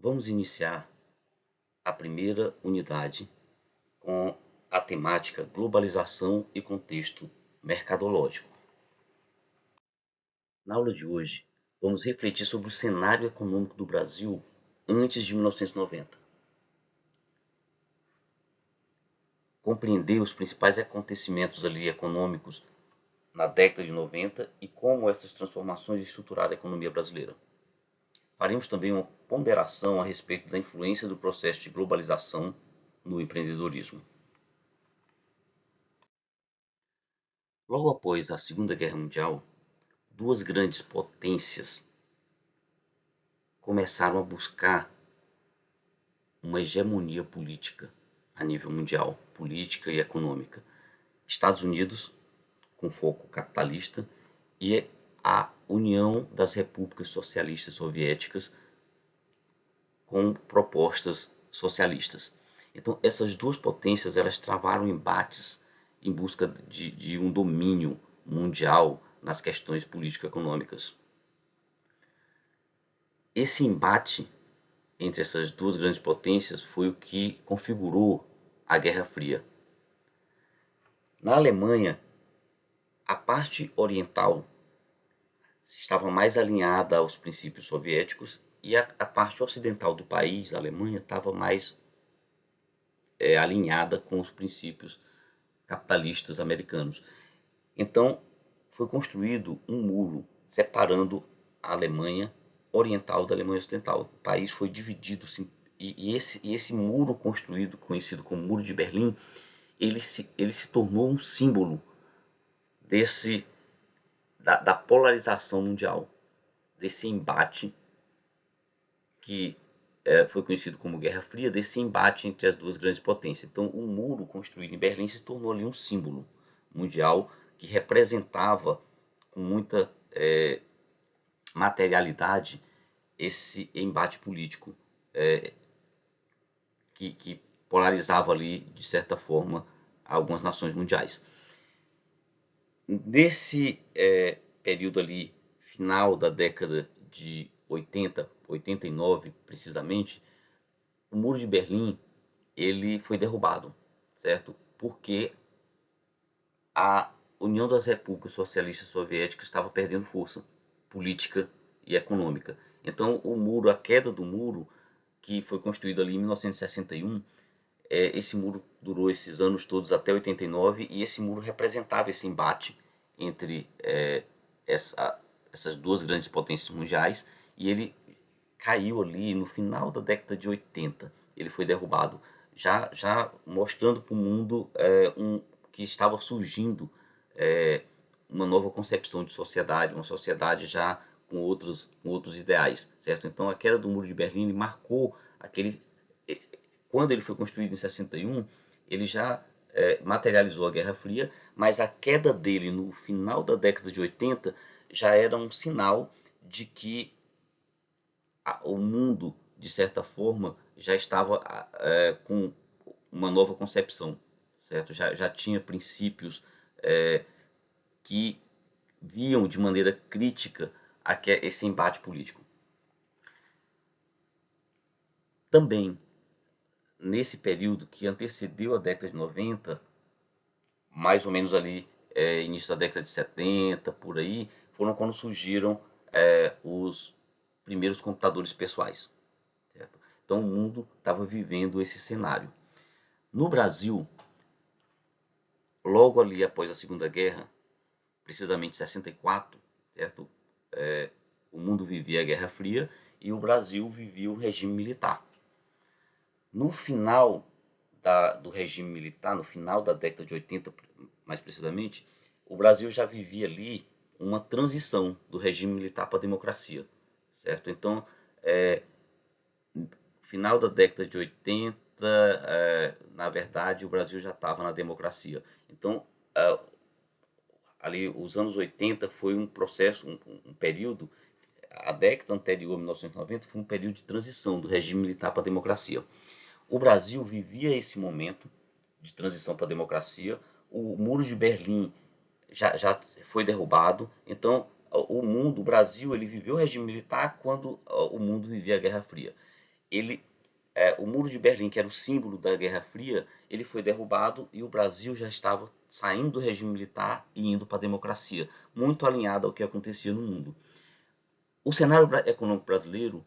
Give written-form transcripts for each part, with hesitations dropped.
Vamos iniciar a primeira unidade com a temática globalização e contexto mercadológico. Na aula de hoje, vamos refletir sobre o cenário econômico do Brasil antes de 1990. Compreender os principais acontecimentos econômicos na década de 90 e como essas transformações estruturaram a economia brasileira. Faremos também uma ponderação a respeito da influência do processo de globalização no empreendedorismo. Logo após a Segunda Guerra Mundial, duas grandes potências começaram a buscar uma hegemonia política a nível mundial, política e econômica. Estados Unidos, com foco capitalista, e a União das Repúblicas Socialistas Soviéticas, com propostas socialistas. Então, essas duas potências elas travaram embates em busca de um domínio mundial nas questões político-econômicas. Esse embate entre essas duas grandes potências foi o que configurou a Guerra Fria. Na Alemanha, a parte oriental estava mais alinhada aos princípios soviéticos e a parte ocidental do país, a Alemanha, estava mais alinhada com os princípios capitalistas americanos. Então, foi construído um muro separando a Alemanha oriental da Alemanha ocidental. O país foi dividido e esse muro construído, conhecido como Muro de Berlim, ele se tornou um símbolo da polarização mundial, desse embate que foi conhecido como Guerra Fria, desse embate entre as duas grandes potências. Então, o muro construído em Berlim se tornou ali um símbolo mundial que representava com muita materialidade esse embate político que polarizava ali, de certa forma, algumas nações mundiais. Nesse período ali, final da década de 80, 89 precisamente, o Muro de Berlim ele foi derrubado, certo? Porque a União das Repúblicas Socialistas Soviéticas estava perdendo força política e econômica. Então, a queda do muro, que foi construído ali em 1961, esse muro durou esses anos todos até 89 e esse muro representava esse embate entre essas duas grandes potências mundiais e ele caiu ali no final da década de 80. Ele foi derrubado, já mostrando para o mundo que estava surgindo uma nova concepção de sociedade, uma sociedade já com outros ideais, certo? Então a queda do Muro de Berlim marcou quando ele foi construído em 61, ele já materializou a Guerra Fria, mas a queda dele no final da década de 80 já era um sinal de que o mundo, de certa forma, já estava com uma nova concepção, certo? Já tinha princípios que viam de maneira crítica esse embate político. Também, nesse período que antecedeu a década de 90, mais ou menos ali, início da década de 70, por aí, foram quando surgiram os primeiros computadores pessoais. Certo? Então o mundo estava vivendo esse cenário. No Brasil, logo ali após a Segunda Guerra, precisamente em 64, certo? O mundo vivia a Guerra Fria e o Brasil vivia o regime militar. No final do regime militar, no final da década de 80, mais precisamente, o Brasil já vivia ali uma transição do regime militar para a democracia, certo? Então, final da década de 80, na verdade, o Brasil já estava na democracia. Então, ali os anos 80 foi um processo, um período, a década anterior, 1990, foi um período de transição do regime militar para a democracia. O Brasil vivia esse momento de transição para a democracia, o Muro de Berlim já foi derrubado, então o Brasil ele viveu o regime militar quando o mundo vivia a Guerra Fria. o Muro de Berlim, que era o símbolo da Guerra Fria, ele foi derrubado e o Brasil já estava saindo do regime militar e indo para a democracia, muito alinhado ao que acontecia no mundo. O cenário econômico brasileiro,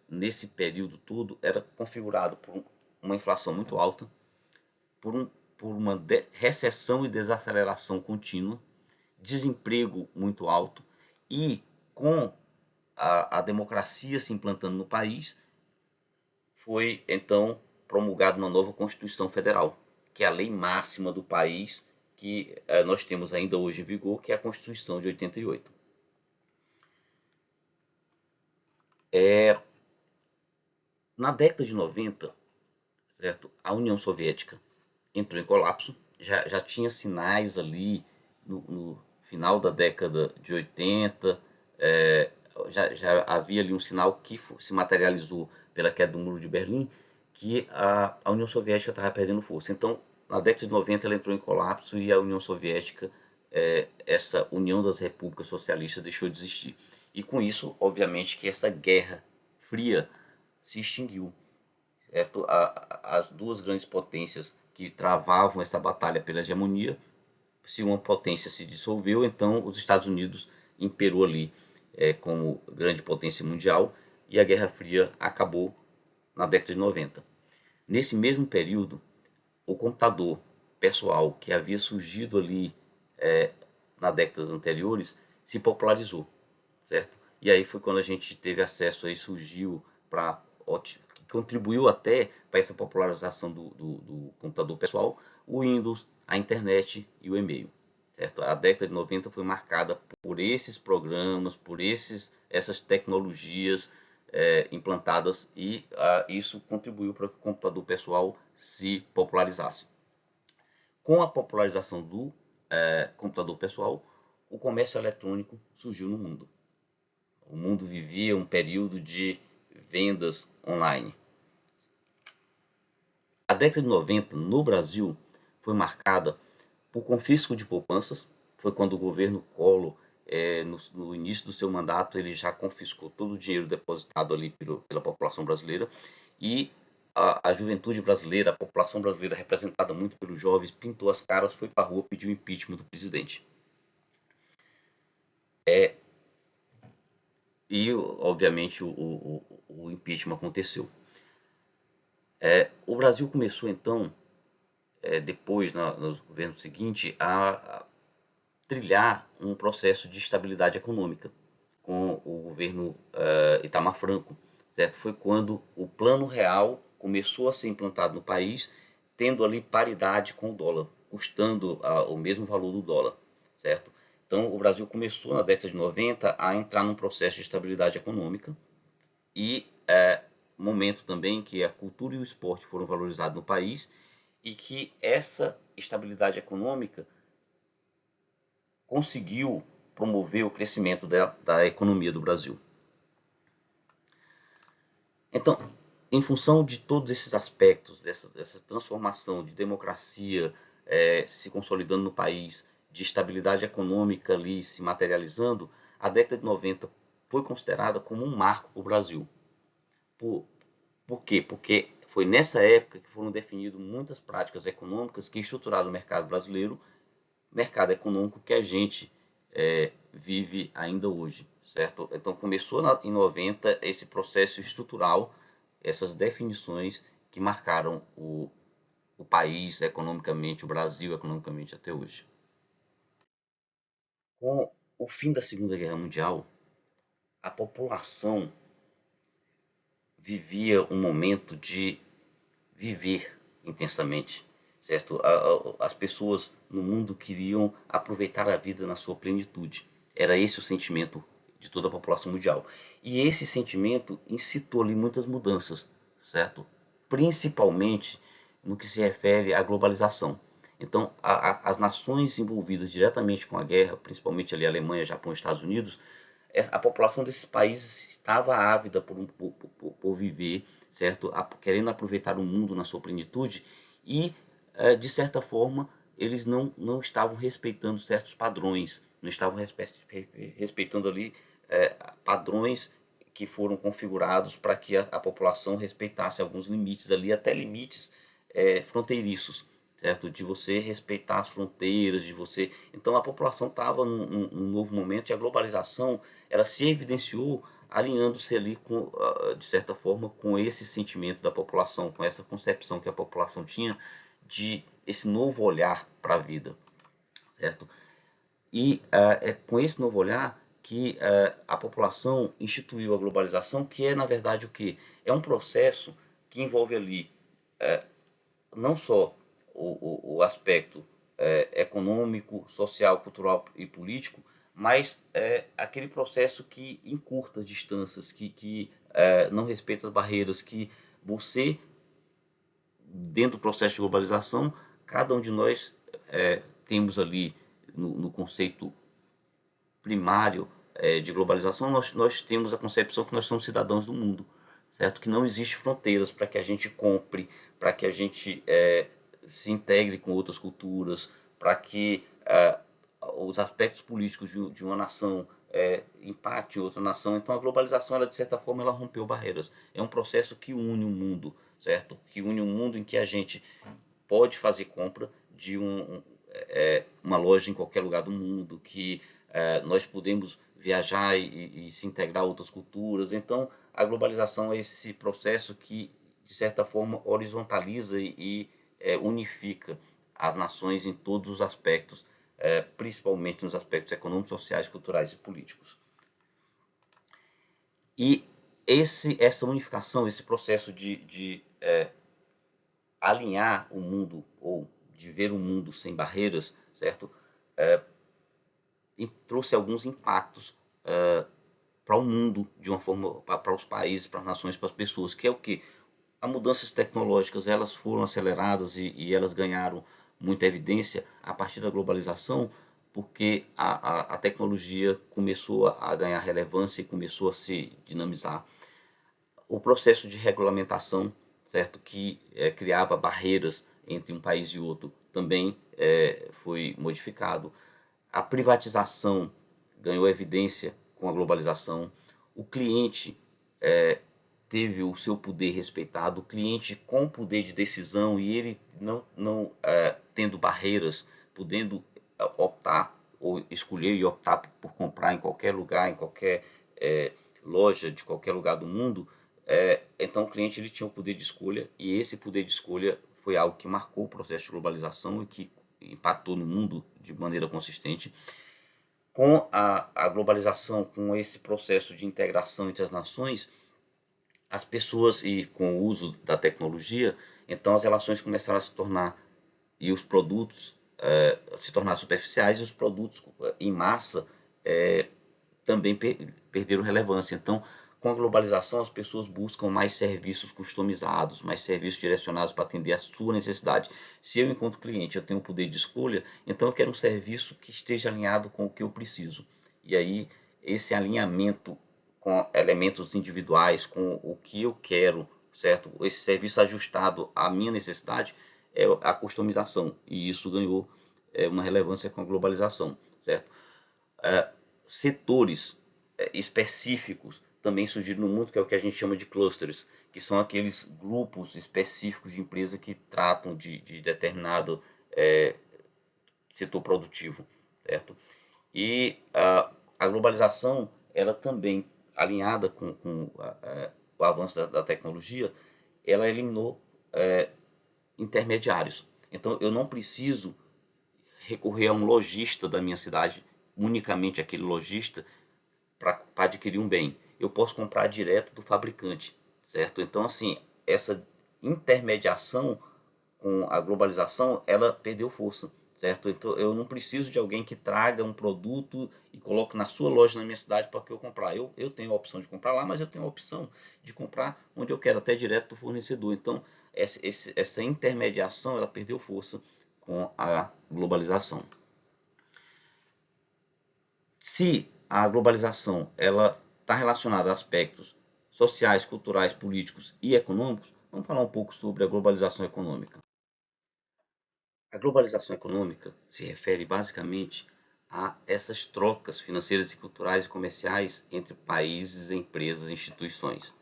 nesse período todo, era configurado por uma inflação muito alta, por uma recessão e desaceleração contínua, desemprego muito alto e com a democracia se implantando no país, foi então promulgada uma nova Constituição Federal, que é a lei máxima do país, que nós temos ainda hoje em vigor, que é a Constituição de 88. Na década de 90, certo, a União Soviética entrou em colapso, já tinha sinais ali no final da década de 80, já havia ali um sinal que se materializou pela queda do Muro de Berlim, que a União Soviética estava perdendo força. Então, na década de 90, ela entrou em colapso e a União Soviética, essa União das Repúblicas Socialistas, deixou de existir. E com isso, obviamente, que essa Guerra Fria se extinguiu. Certo? As duas grandes potências que travavam essa batalha pela hegemonia, se uma potência se dissolveu, então os Estados Unidos imperou ali como grande potência mundial e a Guerra Fria acabou na década de 90. Nesse mesmo período, o computador pessoal que havia surgido ali nas décadas anteriores se popularizou, certo? E aí foi quando a gente teve acesso, aí surgiu para contribuiu até para essa popularização do computador pessoal, o Windows, a internet e o e-mail. Certo? A década de 90 foi marcada por esses programas, por essas tecnologias implantadas e isso contribuiu para que o computador pessoal se popularizasse. Com a popularização do computador pessoal, o comércio eletrônico surgiu no mundo. O mundo vivia um período de vendas online. A década de 90 no Brasil foi marcada por confisco de poupanças. Foi quando o governo Collor, no início do seu mandato, ele já confiscou todo o dinheiro depositado ali pela população brasileira e a juventude brasileira, a população brasileira representada muito pelos jovens, pintou as caras, foi para a rua pedir o impeachment do presidente. E, obviamente, o impeachment aconteceu. O Brasil começou, então, depois, nos governos seguintes, a trilhar um processo de estabilidade econômica com o governo Itamar Franco. Certo? Foi quando o Plano Real começou a ser implantado no país, tendo ali paridade com o dólar, custando o mesmo valor do dólar. Certo? Então, o Brasil começou, na década de 90, a entrar num processo de estabilidade econômica e momento também que a cultura e o esporte foram valorizados no país e que essa estabilidade econômica conseguiu promover o crescimento da economia do Brasil. Então, em função de todos esses aspectos, dessa transformação de democracia se consolidando no país, de estabilidade econômica ali se materializando, a década de 90 foi considerada como um marco para o Brasil. Por quê? Porque foi nessa época que foram definidas muitas práticas econômicas que estruturaram o mercado brasileiro, mercado econômico que a gente vive ainda hoje, certo? Então começou em 90 esse processo estrutural, essas definições que marcaram o país economicamente, o Brasil economicamente até hoje. Com o fim da Segunda Guerra Mundial, a população vivia um momento de viver intensamente, certo? As pessoas no mundo queriam aproveitar a vida na sua plenitude. Era esse o sentimento de toda a população mundial. E esse sentimento incitou ali muitas mudanças, certo? Principalmente no que se refere à globalização. Então, as nações envolvidas diretamente com a guerra, principalmente ali a Alemanha, Japão e Estados Unidos, a população desses países estava ávida por viver, certo? Querendo aproveitar o mundo na sua plenitude e, de certa forma, eles não estavam respeitando certos padrões, não estavam respeitando ali padrões que foram configurados para que a população respeitasse alguns limites ali, até limites fronteiriços, certo? De você respeitar as fronteiras, de você... Então a população estava num novo momento e a globalização ela se evidenciou alinhando-se ali, de certa forma, com esse sentimento da população, com essa concepção que a população tinha de esse novo olhar para a vida, certo? E é com esse novo olhar que a população instituiu a globalização, que é, na verdade, o que? É um processo que envolve ali não só o aspecto econômico, social, cultural e político, mas aquele processo que encurta as distâncias, que não respeita as barreiras, que você, dentro do processo de globalização, cada um de nós temos ali no conceito primário de globalização, nós temos a concepção que nós somos cidadãos do mundo, certo? Que não existe fronteiras para que a gente compre, para que a gente se integre com outras culturas, para que os aspectos políticos de uma nação impacte outra nação. Então a globalização, ela, de certa forma, ela rompeu barreiras. É um processo que une o mundo, certo? Que une um mundo em que a gente pode fazer compra de uma loja em qualquer lugar do mundo, que nós podemos viajar e se integrar a outras culturas. Então, a globalização é esse processo que, de certa forma, horizontaliza e unifica as nações em todos os aspectos, principalmente nos aspectos econômicos, sociais, culturais e políticos. E essa unificação, esse processo de alinhar o mundo, ou de ver o mundo sem barreiras, certo? E trouxe alguns impactos para o mundo, de uma forma, para os países, para as nações, para as pessoas, que é o que? As mudanças tecnológicas, elas foram aceleradas e elas ganharam muita evidência a partir da globalização, porque a tecnologia começou a ganhar relevância e começou a se dinamizar. O processo de regulamentação, certo, que criava barreiras entre um país e outro, também foi modificado. A privatização ganhou evidência com a globalização. O cliente teve o seu poder respeitado, o cliente com poder de decisão e ele não tendo barreiras, podendo optar ou escolher e optar por comprar em qualquer lugar, em qualquer loja de qualquer lugar do mundo. Então o cliente ele tinha o poder de escolha, e esse poder de escolha foi algo que marcou o processo de globalização e que impactou no mundo de maneira consistente. Com a globalização, com esse processo de integração entre as nações, as pessoas, e com o uso da tecnologia, então as relações começaram a se tornar, e os produtos se tornar superficiais, e os produtos em massa também perderam relevância. Então, com a globalização, as pessoas buscam mais serviços customizados, mais serviços direcionados para atender a sua necessidade. Se eu, enquanto cliente, eu tenho o poder de escolha, então eu quero um serviço que esteja alinhado com o que eu preciso. E aí, esse alinhamento com elementos individuais, com o que eu quero, certo? Esse serviço ajustado à minha necessidade é a customização. E isso ganhou uma relevância com a globalização, certo? Setores específicos também surgiram no mundo, que é o que a gente chama de clusters, que são aqueles grupos específicos de empresa que tratam de determinado setor produtivo, certo? E a globalização, ela também, alinhada com o avanço da tecnologia, ela eliminou intermediários. Então, eu não preciso recorrer a um lojista da minha cidade, unicamente aquele lojista, para adquirir um bem. Eu posso comprar direto do fabricante, certo? Então, assim, essa intermediação com a globalização, ela perdeu força, certo? Então, eu não preciso de alguém que traga um produto e coloque na sua loja na minha cidade para que eu comprar. Eu tenho a opção de comprar lá, mas eu tenho a opção de comprar onde eu quero, até direto do fornecedor. Então, essa intermediação, ela perdeu força com a globalização. Se a globalização ela está relacionada a aspectos sociais, culturais, políticos e econômicos, vamos falar um pouco sobre a globalização econômica. A globalização econômica se refere basicamente a essas trocas financeiras e culturais e comerciais entre países, empresas e instituições.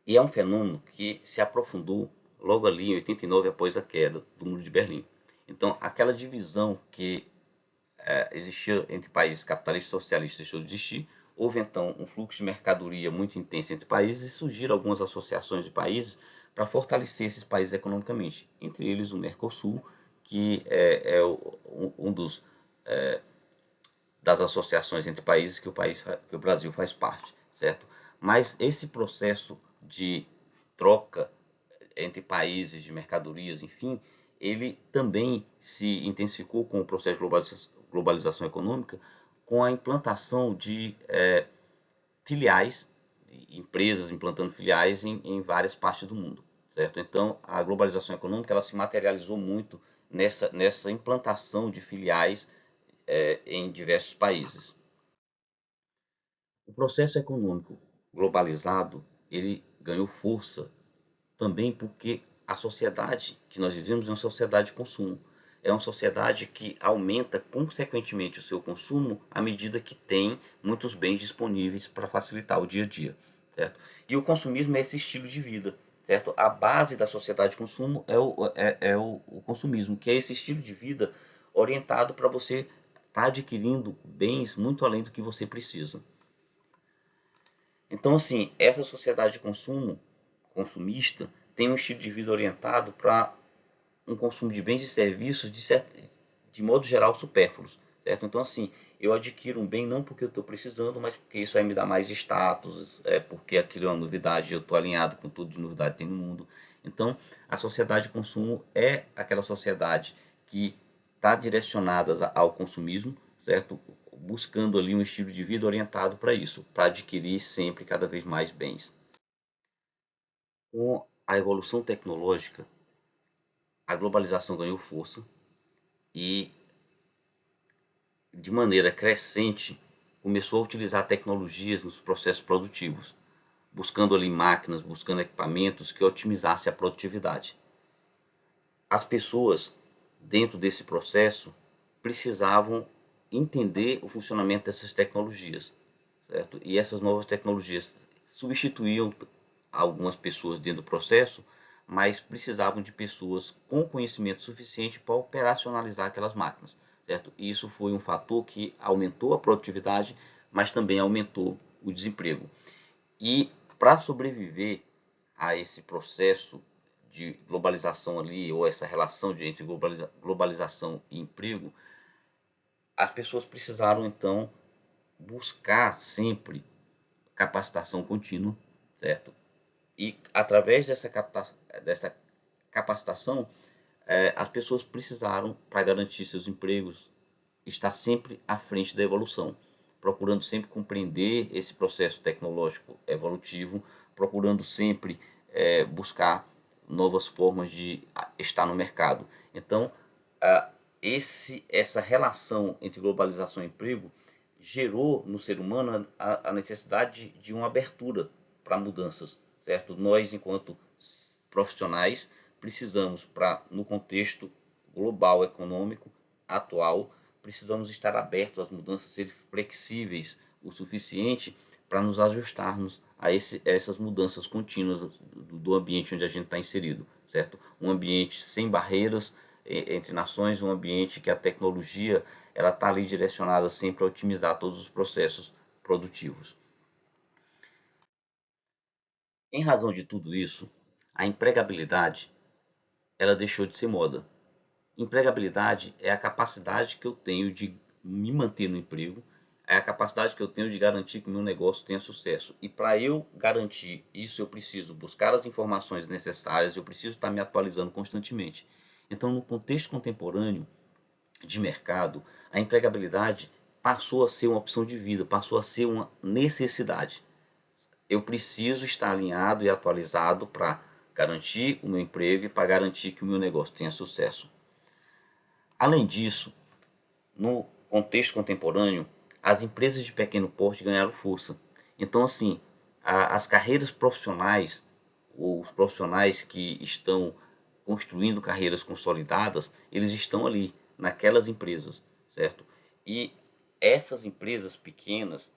E é um fenômeno que se aprofundou logo ali em 89, após a queda do Muro de Berlim. Então, aquela divisão que existia entre países capitalistas e socialistas deixou de existir. Houve então um fluxo de mercadoria muito intenso entre países e surgiram algumas associações de países para fortalecer esses países economicamente, entre eles o Mercosul, que é um dos das associações entre países que o Brasil faz parte, certo? Mas esse processo de troca entre países de mercadorias, enfim, ele também se intensificou com o processo de globalização econômica, com a implantação de filiais, de empresas implantando filiais em várias partes do mundo, certo? Então, a globalização econômica ela se materializou muito nessa implantação de filiais em diversos países. O processo econômico globalizado ele ganhou força também porque a sociedade que nós vivemos é uma sociedade de consumo. É uma sociedade que aumenta consequentemente o seu consumo à medida que tem muitos bens disponíveis para facilitar o dia a dia, certo? E o consumismo é esse estilo de vida, certo? A base da sociedade de consumo é o consumismo, que é esse estilo de vida orientado para você estar adquirindo bens muito além do que você precisa. Então, assim, essa sociedade de consumo consumista tem um estilo de vida orientado para um consumo de bens e serviços de modo geral supérfluos, certo? Então assim, eu adquiro um bem não porque eu estou precisando, mas porque isso aí me dá mais status, porque aquilo é uma novidade, eu estou alinhado com tudo de novidade que tem no mundo. Então a sociedade de consumo é aquela sociedade que está direcionada ao consumismo, certo? Buscando ali um estilo de vida orientado para isso, para adquirir sempre cada vez mais bens. Com a evolução tecnológica, a globalização ganhou força e, de maneira crescente, começou a utilizar tecnologias nos processos produtivos, buscando ali máquinas, buscando equipamentos que otimizassem a produtividade. As pessoas, dentro desse processo, precisavam entender o funcionamento dessas tecnologias, certo? E essas novas tecnologias substituíam algumas pessoas dentro do processo, mas precisavam de pessoas com conhecimento suficiente para operacionalizar aquelas máquinas, certo? E isso foi um fator que aumentou a produtividade, mas também aumentou o desemprego. E para sobreviver a esse processo de globalização ali, ou essa relação entre globalização e emprego, as pessoas precisaram então buscar sempre capacitação contínua, certo? E através dessa capacitação, as pessoas precisaram, para garantir seus empregos, estar sempre à frente da evolução, procurando sempre compreender esse processo tecnológico evolutivo, procurando sempre buscar novas formas de estar no mercado. Então, essa relação entre globalização e emprego gerou no ser humano a necessidade de uma abertura para mudanças, certo? Nós, enquanto profissionais, precisamos, no contexto global econômico atual, precisamos estar abertos às mudanças, ser flexíveis o suficiente para nos ajustarmos a essas mudanças contínuas do ambiente onde a gente está inserido, certo? Um ambiente sem barreiras entre nações, um ambiente que a tecnologia ela está ali direcionada sempre a otimizar todos os processos produtivos. Em razão de tudo isso, a empregabilidade ela deixou de ser moda. Empregabilidade é a capacidade que eu tenho de me manter no emprego, é a capacidade que eu tenho de garantir que o meu negócio tenha sucesso. E para eu garantir isso, eu preciso buscar as informações necessárias, eu preciso estar me atualizando constantemente. Então, no contexto contemporâneo de mercado, a empregabilidade passou a ser uma opção de vida, passou a ser uma necessidade. Eu preciso estar alinhado e atualizado para garantir o meu emprego e para garantir que o meu negócio tenha sucesso. Além disso, no contexto contemporâneo, as empresas de pequeno porte ganharam força. Então, assim, as carreiras profissionais, os profissionais que estão construindo carreiras consolidadas, eles estão ali, naquelas empresas, certo? E essas empresas pequenas,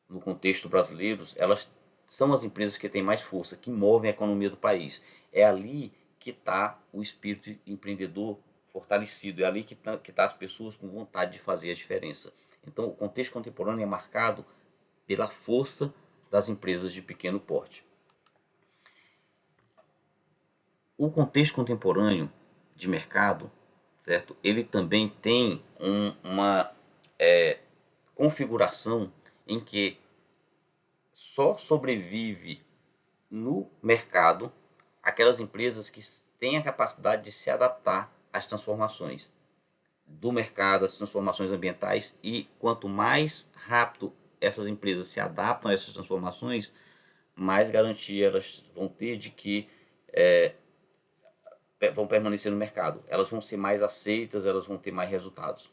no contexto brasileiro, elas são as empresas que têm mais força, que movem a economia do país. É ali que está o espírito empreendedor fortalecido, é ali que tá as pessoas com vontade de fazer a diferença. Então, o contexto contemporâneo é marcado pela força das empresas de pequeno porte. O contexto contemporâneo de mercado, certo? Ele também tem uma configuração em que só sobrevive no mercado aquelas empresas que têm a capacidade de se adaptar às transformações do mercado, às transformações ambientais, e quanto mais rápido essas empresas se adaptam a essas transformações, mais garantia elas vão ter de que vão permanecer no mercado. Elas vão ser mais aceitas, elas vão ter mais resultados.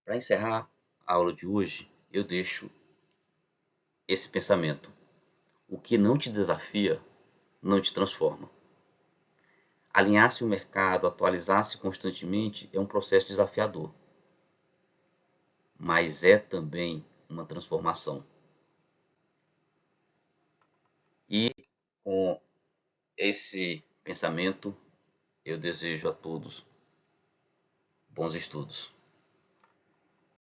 Para encerrar a aula de hoje, eu deixo esse pensamento: o que não te desafia não te transforma. Alinhar-se ao mercado, atualizar-se constantemente é um processo desafiador, mas é também uma transformação. E com esse pensamento, eu desejo a todos bons estudos.